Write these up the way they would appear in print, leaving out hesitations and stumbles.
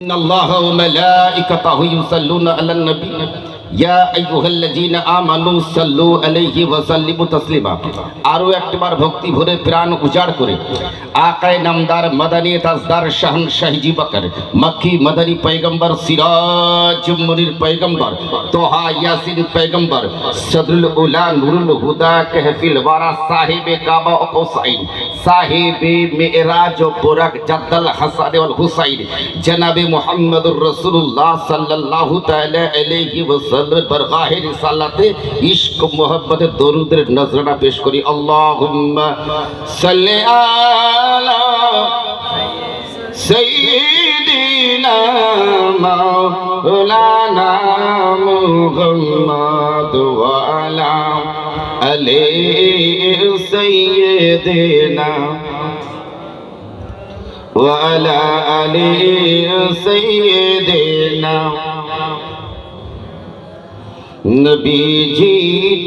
إن الله وملائكته يصلون على النبي يا أيها الذين آمنوا صلوا عليه وسلموا تسليما আরো একবার ভক্তি ভরে প্রাণ উজাড় করে আকায়ে নামদার মদনী তাজদার শাহনশাহ জি বকর মক্কি মদনী পয়গম্বর সিরাজ মুনির পয়গম্বর তোহা ইয়াসিন পয়গম্বর সদরুল উলা নুরুল হুদা कहफिल वारा साहिबे काबा व हुसैन साहिबे मेराज व बुरक जद्दल हसन वल हुसैन जनाबे मुहम्मदुर रसूलुल्लाह सल्लल्लाहु तआला अलैहि वसल्लम बरगाहे रिसालते इश्क मोहब्बत दरूদের নজরানা পেশ করি আল্লাহুম্মা সাল্লি আলা সাইয়্যিদিনা মাওলানা মুহাম্মদ ওয়া আলা আলি সাইয়্যিদিনা ওয়া আলা আলি সাইয়্যিদিনা নবীজি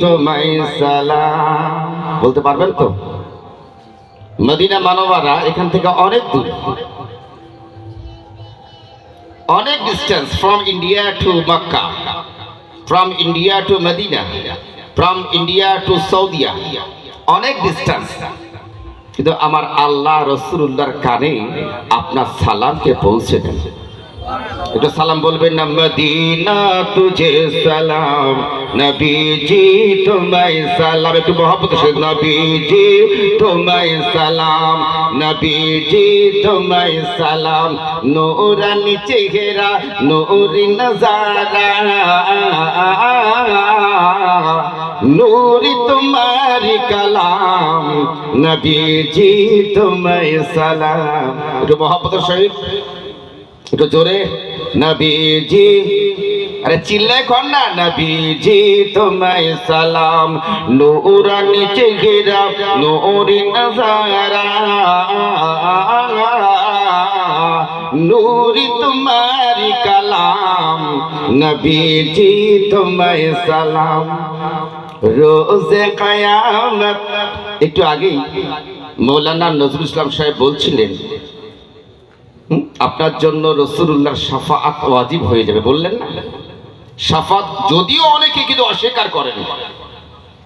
তোমায় সালাম বলতে পারবেন তো? মদিনা মানবারা এখান থেকে অনেক দূর, অনেক distance from India to Mecca, from India to Medina, from India to Saudi, অনেক ডিস্টেন্স। কিন্তু আমার আল্লাহ রাসূলুল্লাহর কানে আপনার সালামকে পৌঁছে দেন। একটু সালাম বলবেন না? মদিনা তুঝে সালাম, নবীজি তোমায় সালাম। একটু মহব্বত সে নবীজি তোমায় সালাম, নবীজি তোমায় সালাম। নূরানি চেহারা নূরি নজারা, নূরি তোমারি কালাম, নবীজি তোমায় সালাম। একটু মহব্বত সহিত একটু জোরে নবীজি, আরে চিল্লায় কর না। নবীজি তোমায় সালাম, নূরানি চেহারা নূরি নজারা, নূরি তোমারি কালাম, নবীজি তোমায় সালাম। রোজে কিয়ামত, একটু আগেই মৌলানা নজরুল ইসলাম সাহেব বলছিলেন আপনার জন্য রাসূলুল্লাহর শাফাআত ওয়াজিব হয়ে যাবে, বললেন না? শাফাআত যদিও অনেকে কিন্তু অস্বীকার করেন।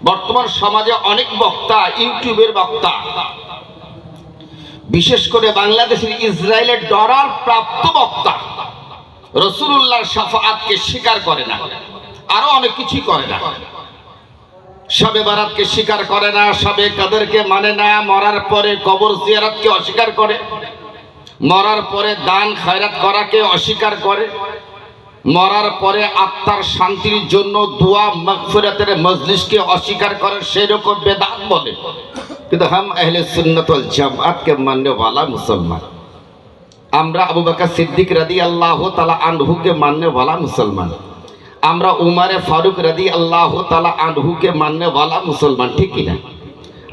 বর্তমান সমাজে অনেক বক্তা, ইউটিউবের বক্তা, বিশেষ করে বাংলাদেশের ইসরায়েলের ডরার প্রাপ্ত বক্তা রাসূলুল্লাহর শাফাআতকে স্বীকার করে না, আরো অনেক কিছুই করে না। শবে বারাতকে স্বীকার করে না, শবে কদরকে মানে না, মরার পরে কবর জিয়ারতকে অস্বীকার করে, মরার পরে দান খয়রাত করাকে অস্বীকার করে, মরার পরে আত্মার শান্তির জন্য দোয়া মাগফিরাতের মজলিসকে অস্বীকার করে, সেরকম বেদাত বলে। কিন্তু হাম আহলে সুন্নাত ওয়াল জামাতকে মাননে ওয়ালা মুসলমান, আমরা আবু বকর সিদ্দিক রাদিয়াল্লাহু তাআলা আনহুকে মাননে ওয়ালা মুসলমান, আমরা উমারে ফারুক রাদিয়াল্লাহু তাআলা আনহুকে মাননে ওয়ালা মুসলমান, ঠিক কি না?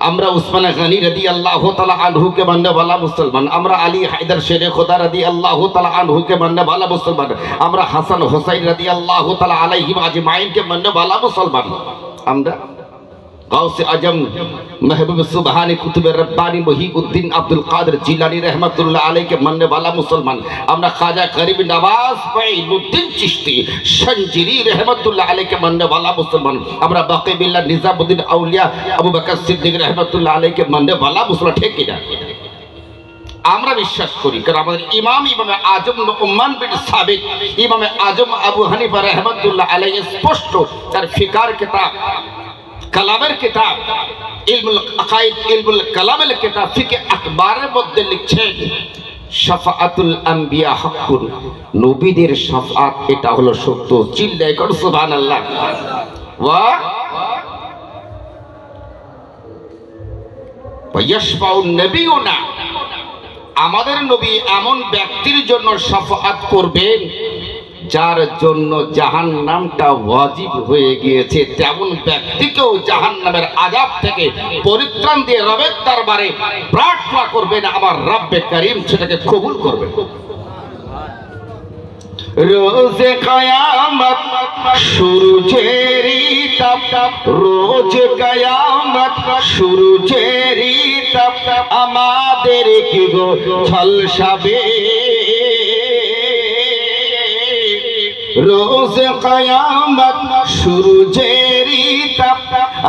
আমরা উসমান গনি রাদিয়াল্লাহু তাআলা আনহুকে মাননে ওয়ালা মুসলমান, আমরা আলী হায়দার শেরে খোদা রাদিয়াল্লাহু তাআলা আনহুকে মাননে ওয়ালা মুসলমান, আমরা হাসান হুসাইন রাদিয়াল্লাহু তাআলা আলাইহিম আজমাইনকে মাননে ওয়ালা মুসলমান, আমরা গাউসে আজম महबूब सुबहानी कुतुब रब्बानी मुहीउद्दीन अब्दुल कादिर जिलानी रहमतुल्लाह अलैहि के मानने वाला मुसलमान, আমরা খাজা গরিব নওয়াজ মুঈনুদ্দিন চিশতি সঞ্জিরি रहमतुल्लाह अलैहि के मानने वाला मुसलमान, আমরা বাকি বিল্লাহ নিজামউদ্দিন আউলিয়া আবু বকর সিদ্দিক रहमतुल्लाह अलैहि के मानने वाला मुसलमान, ঠিক কি না? আমরা বিশ্বাস করি, কারণ আমাদের ইমাম ইমামে আজম নুমান বিন সাবিত, ইমামে আজম আবু হানিফা रहमतुल्लाह अलैहि স্পষ্ট তার ফিকার কিতাব কালামের কিতাব ইলমুল আকাইদ ইলমুল কালামের কিতাব ফিকে আকবারের মধ্যে লিখছেন শাফাআতুল আম্বিয়া হাক্কুন, নবীদের শাফাআত এটা হলো সত্য। চিল্লায় কর সুবহানাল্লাহ। ওয়া ইয়াশফাউন নবিয়ুনা, আমাদের নবী এমন ব্যক্তির জন্য শাফাআত করবেন যার জন্য জাহান্নামটা ওয়াজিব হয়ে গিয়েছে, তেমন ব্যক্তিকেও জাহান্নামের আযাব থেকে পরিত্রাণ দিয়ে রবের দরবারে প্রার্থনা করবেন, আমার রব্বে করিম সেটাকে কবুল করবেন। রোজে কিয়ামত সূরজেরি তাপ, রোজ কিয়ামত সূরজেরি তাপ, আমাদের কি গো ঝলসাবে রোজ কিয়ামত সূর্যেরই তাপ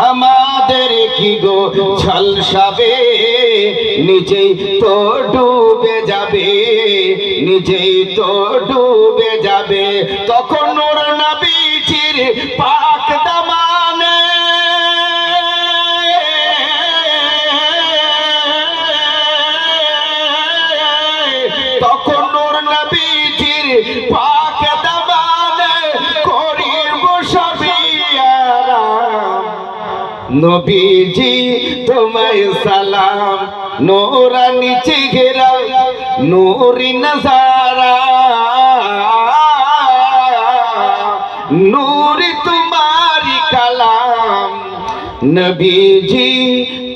আমাদের কি গো ঝলসাবে, নিজেই তো ডুবে যাবে, নিজেই তো ডুবে যাবে। তখন নূর নবীজির পাক দামানে তখন নূর নবীজির পাক দামানে করিব সবই আরাম। নবীজি তোমায় সালাম, নূরানি চেহারা নূরি নজারা, নূরি তোমারি কালাম। নবীজি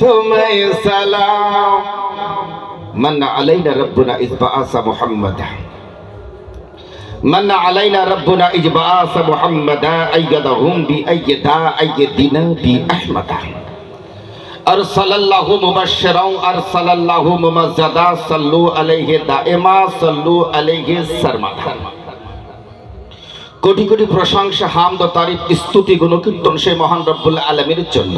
তোমায় সালাম। من علينا ربنا إذ بعث محمدا، من علينا ربنا إذ بعث محمدا أيدهم أيدنا بأحمدا، أرسل الله مبشرا أرسل الله ممجدا، صلوا عليه دائما صلوا عليه سرمدا। কোটি কোটি প্রশংসা, হামদ, তারিফ, স্তুতি, গুণকীর্তন সেই মহান রব্বুল আলামিনের জন্য,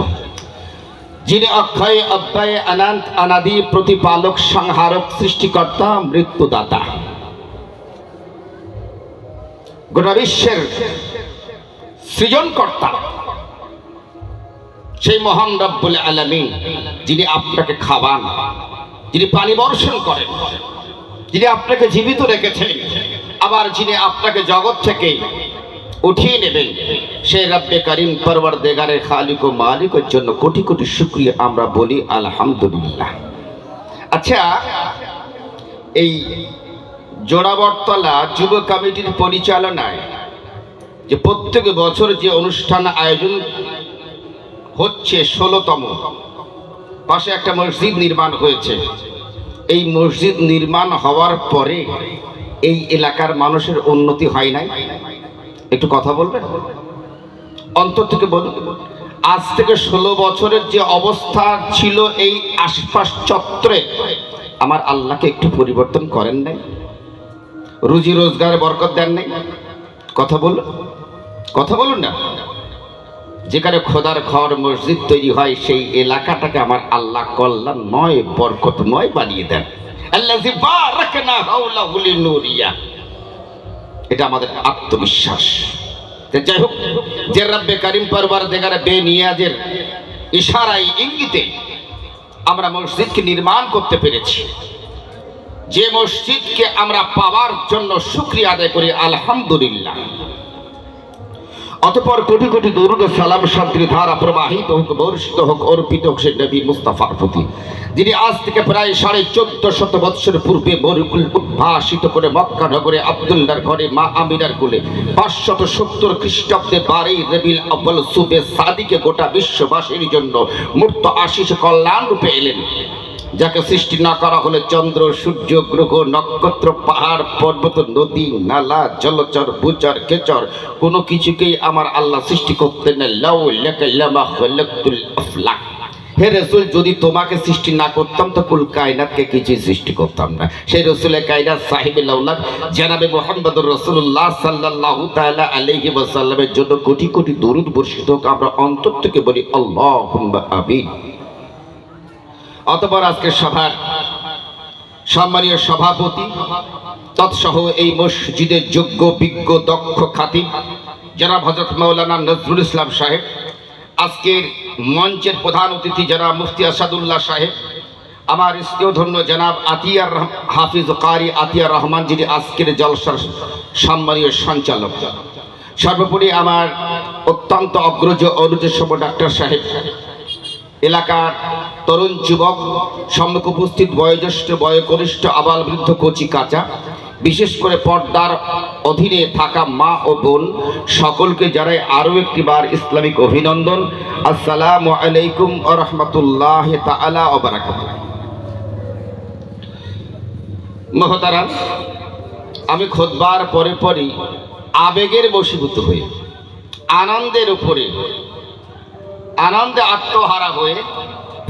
যিনি অক্ষয় অব্যয় অনন্ত অনাদি প্রতিপালক, সংহারক, সৃষ্টিকর্তা, মৃত্যুদাতা, গোটা বিশ্বের সৃজনকর্তা, সেই মহান রব্বুল আলামিন যিনি আপনাকে খাওয়ান, যিনি পানি বর্ষণ করেন, যিনি আপনাকে জীবিত রেখেছেন, আবার যিনি আপনাকে জগৎ থেকে উঠিয়ে নেবেন, সেই রব্বে করিম পরওয়ারদিগারে খালিক ও মালিকের জন্য কোটি কোটি শুকরিয়া আমরা বলি আলহামদুলিল্লাহ। আচ্ছা, এই জোড়াবরতলা যুব কমিটির পরিচালনায় যে প্রত্যেক বছর যে অনুষ্ঠান আয়োজন হচ্ছে 16তম, পাশে একটা মসজিদ নির্মাণ হয়েছে। এই মসজিদ নির্মাণ হওয়ার পরে এই এলাকার মানুষের উন্নতি হয় নাই? একটু কথা বলবেন, অন্তর থেকে বলুন। আজ থেকে 16 বছরের যে অবস্থা ছিল এই আশপাশ চত্বরে, আমার আল্লাহকে একটু পরিবর্তন করেন নাই? রুজি রোজগারে বরকত দেন নাই? কথা বলুন, কথা বলুন না। যেখানে খোদার ঘর মসজিদ তৈরি হয় সেই এলাকাটাকে আমার আল্লাহ কল্যাণময় বরকতময় বানিয়ে দেন। আল্লাযী বারাকনা হাওলাহু লিনুরিয়া, এটা আমাদের আত্মবিশ্বাস। যাই হোক, যে রব্বে করিম পরওয়ারদিগার বেনিয়াজের ইশারায় ইঙ্গিতে আমরা মসজিদকে নির্মাণ করতে পেরেছি, যে মসজিদকে আমরা পাওয়ার জন্য শুকরিয়া আদায় করি আলহামদুলিল্লাহ। অতঃপর কোটি কোটি দরুদ ও সালাম শান্তির ধারা প্রবাহিত হোক, বর্ষিত হোক, অর্পিত হোক সেই নবী মুস্তাফার প্রতি, যিনি আজ থেকে প্রায় 1450 বৎসর পূর্বে বরকুল উদ্ভাসিত করে মক্কা নগরে আব্দুল্লাহর ঘরে মা আমিনার কোলে 570 খ্রিস্টাব্দে 12 রবিউল আউয়াল সুবে সাদিকে গোটা বিশ্ববাসীর জন্য মূর্ত আশিস কল্যাণ রূপে এলেন। যাকে সৃষ্টি না করা হলে চন্দ্র, সূর্য, গ্রহ, নক্ষত্র, পাহাড়, পর্বত, নদী, নালা, জলচর, ভূচর, কেচর কোনো কিছুকেই আমার আল্লাহ সৃষ্টি করতেন না। লাউ লাকা লামা খালাকতুল আফলাক, হে রাসূল, যদি তোমাকে সৃষ্টি না করতাম তো কুল কায়নাতকে কিছুই সৃষ্টি করতাম না। সেই রাসূলে কায়নাত সাহিবে লাউলাক জনাবে মুহাম্মদুর রাসূলুল্লাহ সাল্লাল্লাহু তাআলা আলাইহি ওয়াসাল্লামের জন্য কোটি কোটি দরুদ বর্ষিত হোক। আমরা অন্তর থেকে বলি আল্লাহুম্মা আমিন। অতঃপর আজকের সভার সম্মানীয় সভাপতি তৎসহ এই মসজিদের যোগ্য, বিজ্ঞ, দক্ষ খাতিব জনাব হযরত মাওলানা নজরুল ইসলাম সাহেব, আজকের মঞ্চের প্রধান অতিথি জনাব মুফতি আসাদুল্লাহ সাহেব, আমার স্নেহধন্য জনাব আতিয়ার হাফিজ কারি আতিয়ার রহমান, যিনি আজকের জলসার সম্মানীয় সঞ্চালক, সর্বোপরি আমার অত্যন্ত অগ্রজ অনুজসম ডাক্তার সাহেব, এলাকার তরুণ যুবক, সম্মুখ উপস্থিত বয়োজ্যেষ্ঠ, বয়োকনিষ্ঠ, আবাল বৃদ্ধ, কচি কাঁচা, বিশেষ করে পর্দার অধীনে থাকা মা ও বোন সকলকে জানাই আরও একটিবার ইসলামিক অভিনন্দন। আসসালামু আলাইকুম ওয়া রাহমাতুল্লাহি তাআলা ওয়া বারাকাতুহু। মহতারাম, আমি খুতবার পরে পরই আবেগের বশীভূত হয়ে, আনন্দের উপরে আনন্দে আত্মহারা হয়ে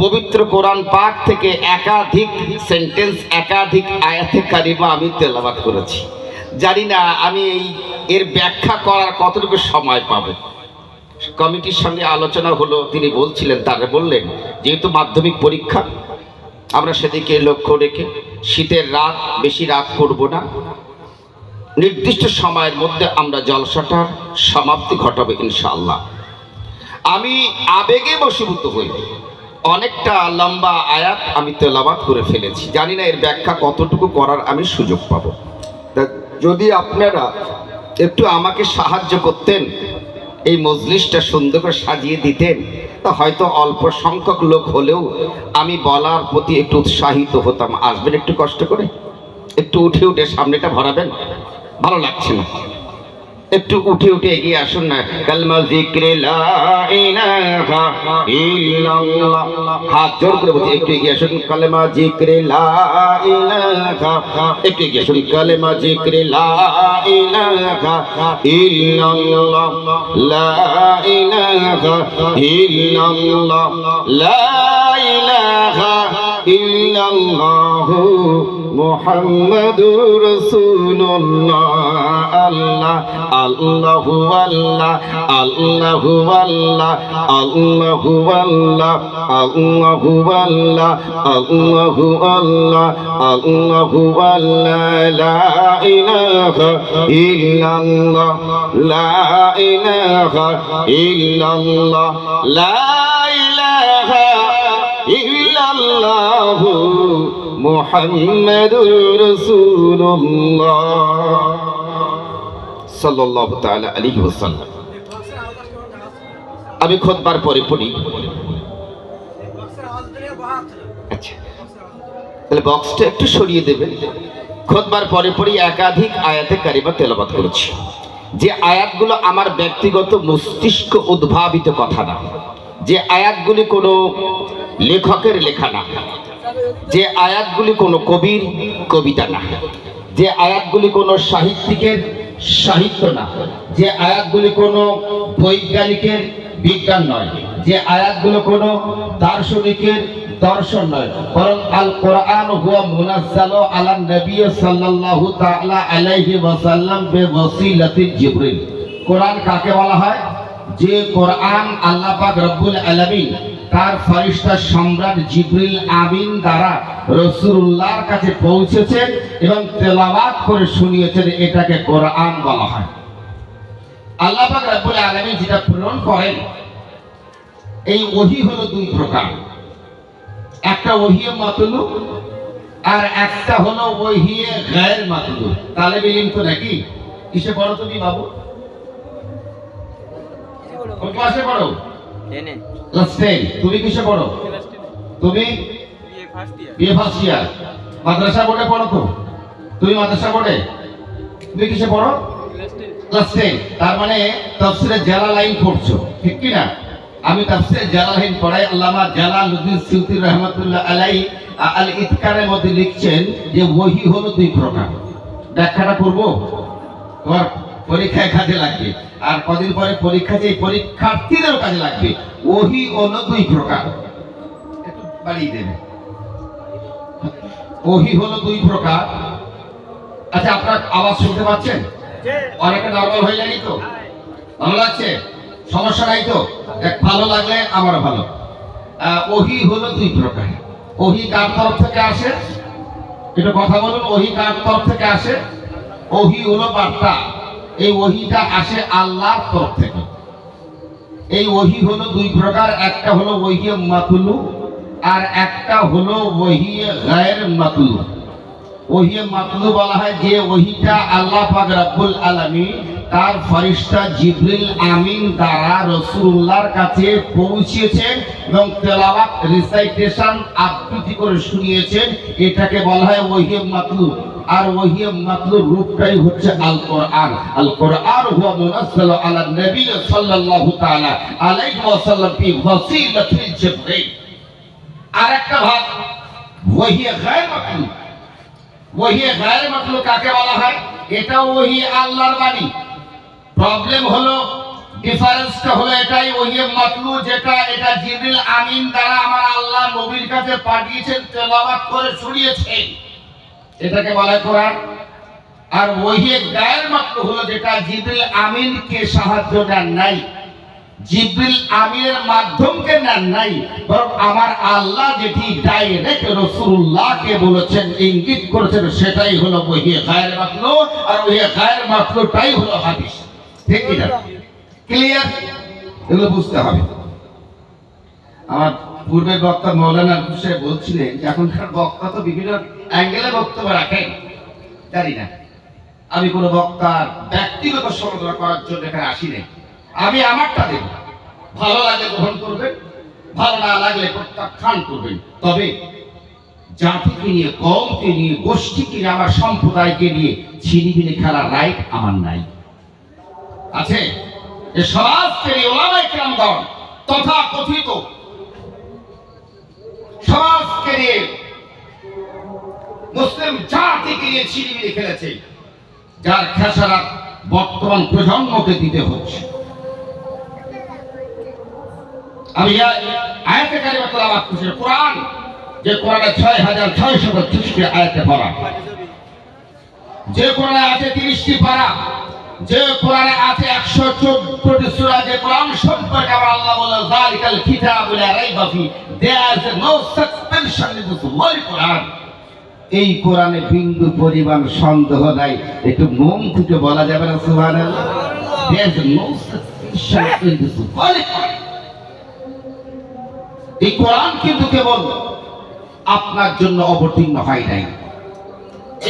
পবিত্র কোরআন পাক থেকে একাধিক সেন্টেন্স, একাধিক আয়াতে কারিমা আমি তেলাওয়াত করেছি। জানি না আমি এর ব্যাখ্যা করার কতটুকু সময় পাবে। কমিটির সঙ্গে আলোচনা হলো, তিনি বলছিলেন, তারা বললেন যেহেতু মাধ্যমিক পরীক্ষা আমরা সেদিকে লক্ষ্য রেখে শীতের রাত বেশি রাত করব না, নির্দিষ্ট সময়ের মধ্যে আমরা জলসাটার সমাপ্তি ঘটাবো ইনশাআল্লাহ। আমি আবেগে বশীভূত হই, অনেকটা লম্বা আয়াত আমি তেলাওয়াত করে ফেলেছি, জানি না এর ব্যাখ্যা কতটুকু করার আমি সুযোগ পাবো। তা যদি আপনারা একটু আমাকে সাহায্য করতেন, এই মজলিসটা সুন্দর করে সাজিয়ে দিতেন, তা হয়তো অল্প সংখ্যক লোক হলেও আমি বলার প্রতি একটু উৎসাহিত হতাম। আসবেন একটু কষ্ট করে, একটু উঠে উঠে সামনেটা ভরাবেন, ভালো লাগছে না, একটু উঠে উঠে এগিয়ে আসুন না। কালমা যিকরে লা ইলাহা ইল্লাল্লাহ, হাত জোর করে বলছি, একটু এগিয়ে আসুন। কালেমা যিকরে লা ইলাহা, একটু এগিয়ে আসুন। কালেমা যিকরে লা ইলাহা ইল্লাল্লাহ, লা ইলাহা ইল্লাল্লাহ, লা ইলাহা ইল্লাল্লাহ মুহাম্মাদুর রাসূলুল্লাহ। আল্লাহ আল্লাহু আল্লাহ, আল্লাহু আল্লাহ, আল্লাহু আল্লাহ, আল্লাহু আল্লাহ, আল্লাহু আল্লাহ, আল্লাহু আল্লাহ, লা ইলাহা ইল্লাল্লাহ, লা ইলাহা ইল্লাল্লাহ, লা ইলাহা ইল্লাল্লাহু মুহাম্মাদুর রাসূলুল্লাহ সাল্লাল্লাহু তাআলা আলাইহি ওয়াসাল্লাম। আমি খুতবার পরে পড়ি। আচ্ছা, তাহলে বক্সটা একটু সরিয়ে দেবেন। খুতবার পরে পড়ি একাধিক আয়াতে কারিমা তেলাওয়াত করেছি, যে আয়াতগুলো আমার ব্যক্তিগত মস্তিষ্ক উদ্ভাবিত কথা না, যে আয়াতগুলি কোনো লেখকের লেখা না, যে আয়াতগুলি কোনো কবির কবিতা না, যে আয়াতগুলি কোনো সাহিত্যিকের সাহিত্য না, যে আয়াতগুলি কোনো বৈজ্ঞানিকের বিজ্ঞান নয়, যে আয়াতগুলো কোনো দার্শনিকের দর্শন নয়, বরং আল কোরআন হুয়া মুনাজ্জালু আলা নবী সাল্লাল্লাহু তাআলা আলাইহি ওয়াসাল্লাম বিওয়াসিলাতি জিবরিল। কোরআন কাকে বলা হয়? যে কোরআন আল্লাহ পাক রব্বুল আলামিন তার ফেরেশতা সম্রাট জিবরিল আমিন দ্বারা রাসূলুল্লাহর কাছে পৌঁছেছেন এবং তেলাওয়াত করে শুনিয়েছেন, এটাকে কোরআন বলা হয়। আল্লাহ পাক রব্বুল আলামিন যেটা প্রেরণ করেন, এই ওহী হলো দুই প্রকার, একটা ওহী মাতলু আর একটা হলো ওহী গায়র মাতলু। তালেব ইলম তো নাকি, কিসে পড়ো তুমি বাবু? কোন ক্লাসে পড়ো? ক্লাস 10। তুমি কিসে পড়ো? তুমি বিএ ফার্স্ট ইয়ার। মাদ্রাসা বোর্ডে পড়ো তো? তুমি মাদ্রাসা বোর্ডে? তুমি কিসে পড়ো? ক্লাস 10। তার মানে তাফসীরে জালালাইন পড়ছো, ঠিক কি না? আমি তাফসীরে জালালাইন পড়াই। আল্লামা জালালউদ্দিন সিউতি রাহমাতুল্লাহ আলাইহি আল ইতকারের মধ্যে লিখছেন যে ওহী হলো দুই প্রকার। ব্যাখ্যাটা করব, তোমার পরীক্ষায় কাজে লাগবে, আর কদিন পরে পরীক্ষা, যে পরীক্ষার্থীদেরও কাজে লাগবে। ওহী হলো দুই প্রকার, একটু বাড়িয়ে দেবে। ওহী হলো দুই প্রকার। আচ্ছা, আপনার আওয়াজ শুনতে পাচ্ছেন? অনেকে নরমাল হয়ে যায়নি তো? ভালো লাগছে? সমস্যা নাই তো? ভালো লাগলে আমারও ভালো। ওহী হলো দুই প্রকার। ওহী কার তরফ থেকে আসে? একটু কথা বলুন। ওহী কার তরফ থেকে আসে? ওহী হলো বার্তা, এই ওহীটা আসে আল্লাহর তরফ থেকে। এই ওহী হলো দুই প্রকার, একটা হলো ওহী মাতলু আর একটা হলো ওহী গায়র মাতলু। ওহী মাতলু বলা হয় যে ওহীটা আল্লাহ পাক রব্বুল আলামিন তার ফেরেশতা জিবরিল আমিন দ্বারা রাসূলুল্লাহর কাছে পৌঁছেছেন এবং তেলাওয়াত, রিসাইটেশন, আবৃত্তি করে শুনিয়েছেন, এটাকে বলা হয় ওহী মাতলু। আর ওহী মাতলুর রূপটাই হচ্ছে আল কোরআন। আল কোরআন হুয়া মুনাজ্জালু আলা নবী সাল্লাল্লাহু তাআলা আলাইহি ওয়াসাল্লাম ফি ওয়াসিলাতি জিবরিল। আরেকটা ভাগ ওহী গায়র মাতলু। ওহী গায়র মাতলু কাকে বলা হয়? এটা ওহী আল্লাহর বাণী। প্রবলেম হলো, ডিফারেন্সটা হলো এটাই, ওহী মাতলু যেটা, এটা জিবরিল আমিন দ্বারা আমার আল্লাহ নবীর কাছে পাঠিয়েছেন, তেলাওয়াত করে শুনিয়েছেন, এটাকে বলা হয় কোরআন। আর ওহী গায়র মাতলু হলো যেটা জিবরিল আমিনকে সাহায্য দেন নাই, জিবরিল আমিনের মাধ্যমকে নেন নাই, বরং আমার আল্লাহ যেটি ডাইরেক্ট রাসূলুল্লাহকে বলেছেন, ইঙ্গিত করেছেন, সেটাই হলো ওহী গায়র মাতলু। আর ওহী গায়র মাতলুটাই হলো হাদিস। ঠিক কি না? ক্লিয়ার? এগুলো বুঝতে হবে। আমার পূর্বের বক্তা মৌলানা হুসেন বলছিলেন যে এখনকার বক্তা তো বিভিন্ন অ্যাঙ্গেলে বক্তব্য রাখেন, জানি না। আমি কোনো বক্তার ব্যক্তিগত সমালোচনা করার জন্য এখানে আসি নাই। আমি আমারটা দেব, ভালো লাগলে গ্রহণ করবেন, ভালো না লাগলে প্রত্যাখ্যান করবেন। তবে জাতিকে নিয়ে, কওমকে নিয়ে, গোষ্ঠীকে নিয়ে, আমার সম্প্রদায়কে নিয়ে ছিনিমিনি খেলার রাইট আমার নাই। আছে যে সমাজকে নিয়ে ওলামায়ে কেরামগণ তথা কথিত সমাজকে নিয়ে, মুসলিম জাতিকে নিয়ে ছিনিমিনি খেলেছে, যার খেসারত বর্তমান প্রজন্মকে দিতে হচ্ছে। আমি আয়াতে কারিমা তেলাওয়াত করছি। কোরআন, যে কোরআনে ৬৬৩০টি আয়াতে পড়া, যে কোরআনে আছে ৩০টি পারা, যে কোরআনে আছে ১১৪টি সূরা, যে কোরআন সম্পর্কে আমার আল্লাহ বলেন যালিকাল কিতাবু লা রাইবা ফি, there is no suspension in this holy Quran. এই কোরআনে বিন্দু পরিমাণ সন্দেহ নাই। একটু মন থেকে বলা যাবে না সুবহানাল্লাহ? There is no suspension in this holy Quran. এই কোরআন কিন্তু কেবল আপনার জন্য অবতীর্ণ হয় নাই।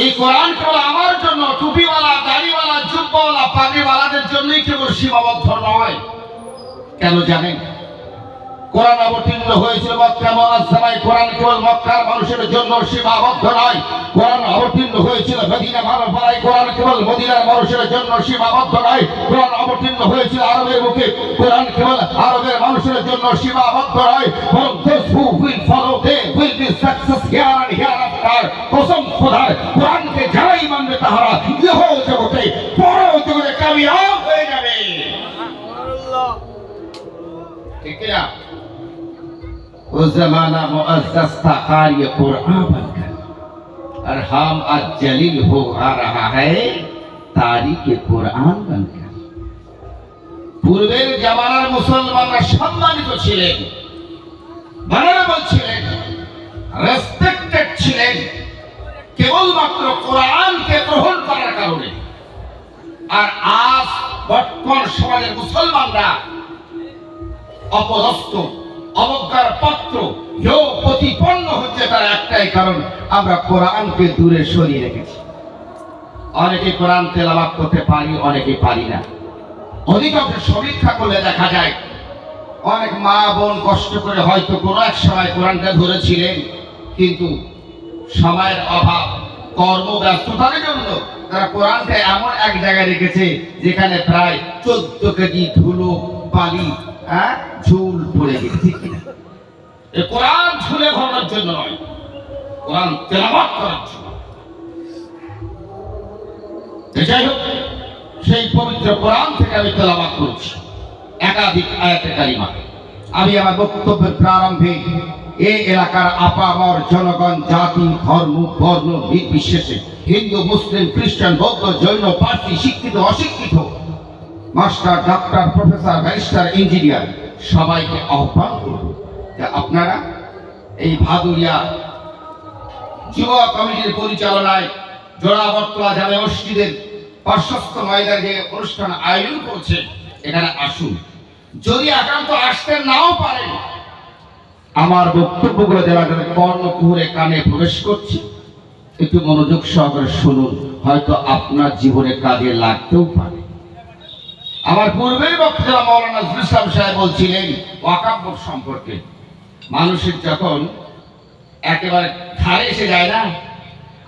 এই কোরআন কেবল আমার জন্য, টুপিওয়ালা, দাড়িওয়ালা, জুব্বাওয়ালা, পাগড়িওয়ালাদের জন্যই কেবল সীমাবদ্ধ নয়। কেন জানেন? কোরআন অবতীর্ণ হয়েছিল মক্কা মুআজ্জামায়। কোরআন কেবল মক্কার মানুষের জন্য সীমাবদ্ধ নয়। কোরআন অবতীর্ণ হয়েছিল মদিনা মুনাওয়ারায়। কোরআন কেবল মদিনার মানুষের জন্য সীমাবদ্ধ নয়। কোরআন অবতীর্ণ হয়েছিল আরবের বুকে। কোরআন কেবল আরবের মানুষের জন্য সীমাবদ্ধ নয়, বরং those who will follow them will be success here and hereafter। কসম খোদার, কোরআনকে যারাই মানবে তাহারা ইহ জগতে পর জগতে কামিয়াব হয়ে যাবে। সুবহানাল্লাহ। ঠিক কি না? वो जमाना मुअज़्ज़ज़ था क़ारी कुरआन बनकर, और हम आज जलील हो आ रहा है तारीख़ कुरआन बनकर। পূর্বের জামানার মুসলমানরা সম্মানিত ছিলেন, মানবল ছিলেন, রেসপেক্টেড ছিলেন কেবলমাত্র কোরআনকে গ্রহণ করার কারণে। আর আজ বর্তমান সমাজের মুসলমানরা অপদস্থ, অবজ্ঞার পাত্র, প্রতিপন্ন হচ্ছে। তার একটাই কারণ, আমরা কোরআনকে দূরে সরিয়ে রেখেছি। অনেকে কোরআন তেলাওয়াত করতে পারি, অনেকে পারি না। অধিকাংশ সমীক্ষা করলে দেখা যায় অনেক মা বোন কষ্ট করে হয়তো কোনো এক সময় কোরআনটা ধরেছিলেন, কিন্তু সময়ের অভাব, কর্মব্যস্ততার জন্য তারা কোরআনটা এমন এক জায়গায় রেখেছে যেখানে প্রায় 14 কেজি ধুলো বালি ঝুল পড়ে গেছে। ঠিক না? এই কোরআন ঝুলে ভরানোর জন্য নয়, কোরআন তেলাওয়াত করার জন্য। যাই হোক, সেই পবিত্র কোরআন থেকে আমি তেলাওয়াত করছি একাধিক আয়াতে কারিমা। আমি আমার বক্তব্যের প্রারম্ভে এই এলাকার আপামর জনগণ, জাতি, ধর্ম, বর্ণ নির্বিশেষে, হিন্দু, মুসলিম, খ্রিস্টান, বৌদ্ধ, জৈন, পার্সি, শিক্ষিত, অশিক্ষিত, master, doctor, professor, barrister, engineer, সবাইকে আহ্বান করব যে আপনারা এই ভাদুরিয়া যুব কমিটির পরিচালনায় জোড়াবর্তলা জামে মসজিদের পার্শ্বস্থ ময়দানে যে অনুষ্ঠান আয়োজন করছে, এখানে আসুন। যদি একান্ত আসতে নাও পারেন, আমার বক্তব্যগুলো যারা কর্ণকুহরে কানে প্রবেশ করছে, একটু মনোযোগ সহকারে শুনুন, হয়তো আপনার জীবনে কাজে লাগতেও পারে। আমার পূর্বের বক্তা মাওলানা নজরুল ইসলাম সাহেব বলছিলেন ওয়াকফ বোর্ড সম্পর্কে। মানুষের যখন একেবারে ঘাড়ে এসে যায় না,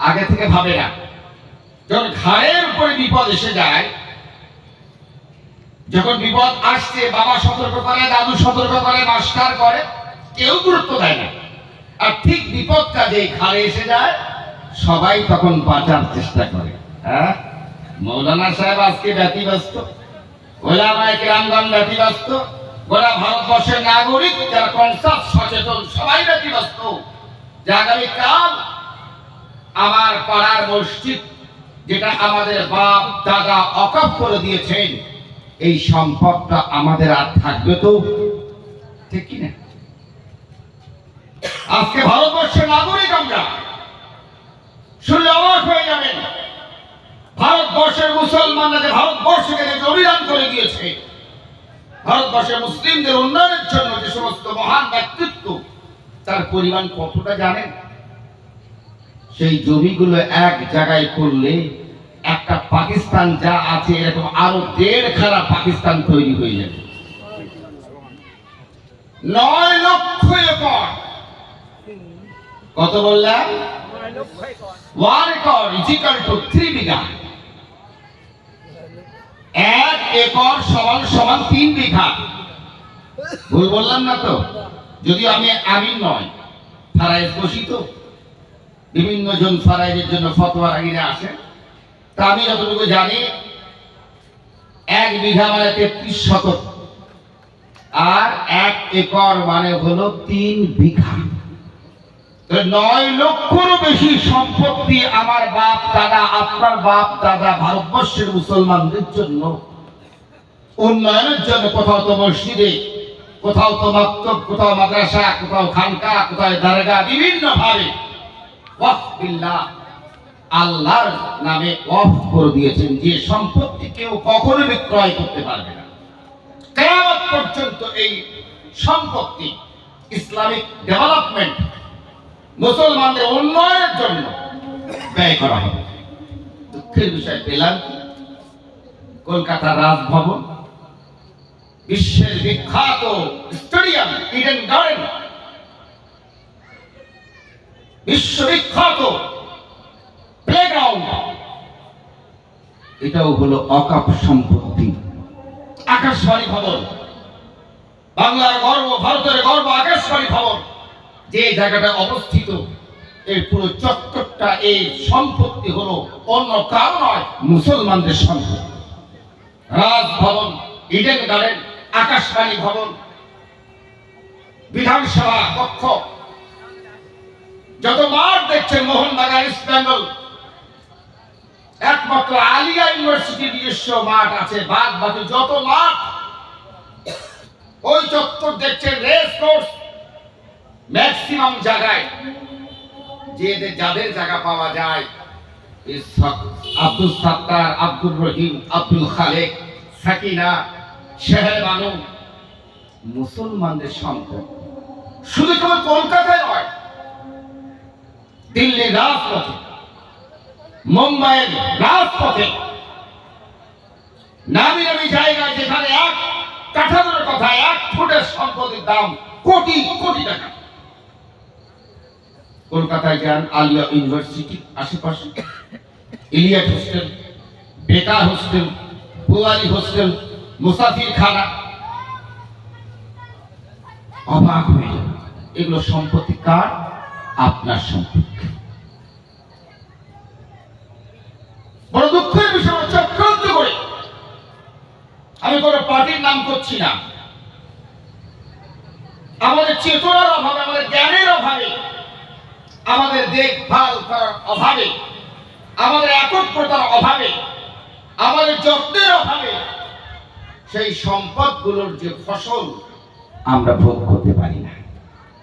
আগে থেকে ভাবে না, যখন ঘাড়ের উপরে বিপদ এসে যায়, যখন বিপদ আসছে, বাবা সতর্ক করে, দাদু সতর্ক করে, মাস্টার করে, কেউ গুরুত্ব দেয় না। আর ঠিক বিপদটা যেই ঘাড়ে এসে যায়, সবাই তখন বাঁচার চেষ্টা করে। হ্যাঁ, মৌলানা সাহেব আজকে ব্যতিব্যস্ত, ওলামায়ে কেরামগণ ব্যতিব্যস্ত, গোটা ভারতবর্ষের নাগরিক যারা কনসাস সচেতন সবাই ব্যতিব্যস্ত যে আগামীকাল আমার পাড়ার মসজিদ যেটা আমাদের বাপ দাদা অকাপ করে দিয়েছেন, এই সম্পদটা আমাদের আর থাকবে তো? ঠিক কিনা? আজকে ভারতবর্ষের নাগরিক আমরা, শুনলে অবাক হয়ে যাবেন। ভারতবর্ষের মুসলমানরা যে ভারতবর্ষকে যে অভিযান করে দিয়েছে, ভারতবর্ষের মুসলিমদের উন্নয়নের জন্য যে সমস্ত মহান ব্যক্তিত্ব, তার পরিমাণ কতটা জানেন? সেই জমিগুলো এক জায়গায় করলে একটা পাকিস্তান যা আছে এরকম আরো 1.5 খানা পাকিস্তান তৈরি হয়ে যাবে। 9 লক্ষ একর। কত বললাম? 1 একর ইজিক্যাল টু 3 বিঘা। 1 একর সমান সমান 3 বিঘা। ভুল বললাম না তো? যদিও আমি আমিন নয়, ফারাইজ বসিত, বিভিন্ন জন ফারাইজের জন্য ফতোয়া লাগিয়ে আসে। তা আমি যতটুকু জানি 1 বিঘা মানে 33 শতক, আর 1 একর মানে হলো 3 বিঘা। 9 লক্ষেরও বেশি সম্পত্তি আমার বাপ দাদা, আপনার বাপ দাদা ভারতবর্ষের মুসলমানদের জন্য উন্নয়নের জন্য, কোথাও তো মসজিদে, কোথাও তো মাকতব, কোথাও মাদ্রাসা, কোথাও খানকা, কোথাও দরগা, বিভিন্ন ভাবে ওয়াকফ বিল্লাহ আল্লাহর নামে ওয়াকফ করে দিয়েছেন, যে সম্পত্তি কেউ কখনো বিক্রয় করতে পারবে না। কিয়ামত পর্যন্ত এই সম্পত্তি ইসলামিক ডেভেলপমেন্ট, মুসলমানদের উন্নয়নের জন্য ব্যয় করা হবে। দুঃখের বিষয় পেলাম কলকাতার রাজভবন, বিশ্বের বিখ্যাত স্টেডিয়াম ইডেন গার্ডেন, বিশ্ববিখ্যাত প্লেগ্রাউন্ড, এটাও হলো অকাপ সম্পত্তি। আকাশবাণী ভবন, বাংলার গর্ব, ভারতের গর্ব আকাশবাণী ভবন, যে জায়গাটা অবস্থিত, এই পুরো চত্বরটা, এই সম্পত্তি হলো অন্য কারো নয়, মুসলমানদের সম্পত্তি। রাজভবন, ইডেন গার্ডেন, আকাশবাণী ভবন, বিধানসভা কক্ষ, যত মাঠ দেখছেন মোহনবাগান, ইস্ট বেঙ্গল, একমাত্র আলিয়া ইউনিভার্সিটি নিজস্ব মাঠ আছে, বাদ বাকি যত মাঠ, ওই চত্বর দেখছেন রেস কোর্স, ম্যাক্সিমাম জায়গায় যাদের জায়গা পাওয়া যায়, আব্দুল সাত্তার, আব্দুর রহিম, আব্দুল খালেক, সাকিনা, শেহর বানু, মুসলমানদের সম্পদ। শুধু কেবল কলকাতায় নয়, দিল্লির রাজপথে, মুম্বাইয়ের রাজপথে, নামি নামি জায়গায় যেখানে 1 কাঠামোর কথা, 1 ফুটের সম্পদের দাম কোটি কোটি টাকা। কলকাতায় যান, আলিয়া ইউনিভার্সিটি আশেপাশে, ইলিয়াট হোস্টেল, বেকার হোস্টেল, বুয়ালি হোস্টেল, মুসাফির খানা, অবাক হয়ে যাবে। এগুলো সম্পত্তি কার? আপনার সম্পত্তি। বড় দুঃখের বিষয়, চক্রান্ত করে, আমি কোনো পার্টির নাম করছি না, আমাদের চেতনার অভাবে, আমাদের জ্ঞানের অভাবে, আমাদের দেখভাল করার অভাবে, আমাদের একত্রতার অভাবে, আমাদের যত্নের অভাবে সেই সম্পদগুলোর যে ফসল আমরা ভোগ করতে পারি না।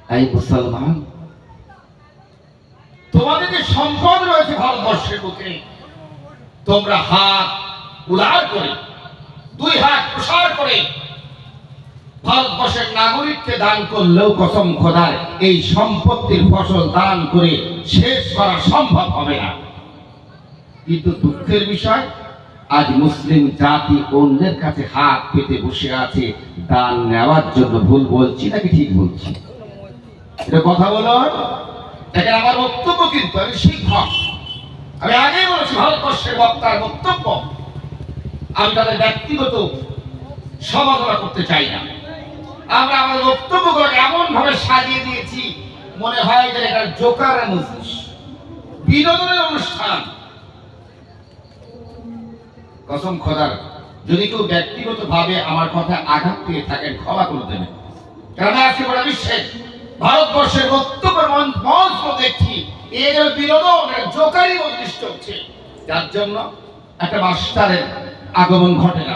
তাই মুসলমান, তোমাদের যে সম্পদ রয়েছে ভারতবর্ষের বুকে, তোমরা হাত উদার করে, 2 হাত প্রসার করে ভারতবর্ষের নাগরিককে দান করলেও কসম খোদার এই সম্পত্তির ফসল দান করে শেষ করা সম্ভব হবে না। কিন্তু দুঃখের বিষয়, আজ মুসলিম জাতি অন্যের কাছে হাত পেতে বসে আছে দান নেওয়ার জন্য। ভুল বলছি নাকি ঠিক বলছি? এটা কথা বলো। দেখেন, আমার বক্তব্য কিন্তু, আমি শিক্ষক, আমি আগেই বলেছি ভারতবর্ষের বক্তার বক্তব্য, আমি তাদের ব্যক্তিগত সমালোচনা করতে চাই না। আমরা আমাদের বক্তব্যগুলো এমন ভাবে সাজিয়ে দিয়েছি, মনে হয় যে এটা জোকারের মজলিস, বিনোদনের অনুষ্ঠান। কসম খোদার, যদি কেউ ব্যক্তিগত ভাবে আমার কথা আঘাত পেয়ে থাকেন, ক্ষমা করে দেবেন। কারণ আজকে গোটা বিশ্বে ভারতবর্ষের বক্তব্যের মঞ্চ দেখছি, এর বিনোদন, জোকারি মজলিস চলছে। যার জন্য একটা মাস্টারের আগমন ঘটে না।